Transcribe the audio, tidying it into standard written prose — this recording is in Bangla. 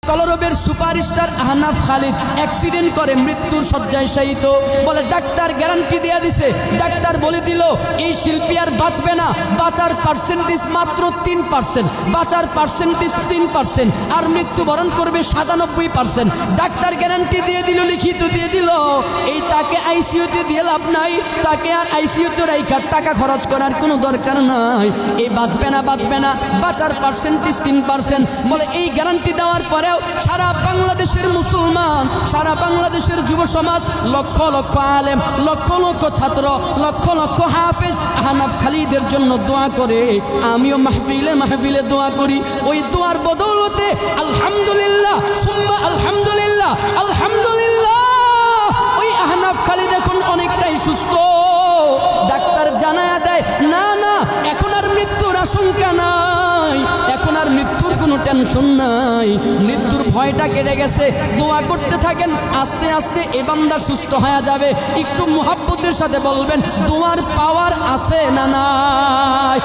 কলরবের সুপারস্টার আহনাফ খালিদ অ্যাক্সিডেন্ট করে মৃত্যুর শয্যায় শায়িত। বলে ডাক্তার গ্যারান্টি দিয়ে দিছে, ডাক্তার বলে দিল এই শিল্পী আর বাঁচবে না, বাঁচার পার্সেন্টেজ মাত্র 3%, বাঁচার পার্সেন্টেজ 3%, আর মৃত্যুবরণ করবে 97%। ডাক্তার গ্যারান্টি দিয়ে দিল, লিখিত দিয়ে দিল। এই তাকে আইসিইউতে দিয়ে লাভ নাই, তাকে আর আইসিইউতে রাইখা টাকা খরচ করার কোনো দরকার নাই। এই বাঁচবে না, বাঁচবে না, বাঁচার পার্সেন্টেজ 3%। বলে এই গ্যারান্টি দেওয়ার পরেও সারা বাংলাদেশের মুসলমান, সারা বাংলাদেশের যুব সমাজ, লক্ষ লক্ষ আলেম, লক্ষ লক্ষ ছাত্র, লক্ষ লক্ষ হাফেজ আহনাফ খালিদের জন্য দোয়া করে। আমিও মাহফিলে মাহফিলে দোয়া করি। ওই দোয়ার বদৌলতে আলহামদুলিল্লাহ সুম্মা আলহামদুলিল্লাহ আলহামদুলিল্লাহ ওই আহনাফ খালিদ এখন অনেকটাই সুস্থ। ডাক্তার জানায়া দেয় না না, এখন আর মৃত্যুর আশঙ্কা নাই, এখন আর মৃত্যুর কোনো টেনশন নাই, মৃত্যুর ভয়টা কেটে গেছে। দোয়া করতে থাকেন, আস্তে আস্তে এ বান্দা সুস্থ হয়ে যাবে। একটু মুহাব্বতের সাথে বলবেন দোয়ার পাওয়ার আছে না নাই?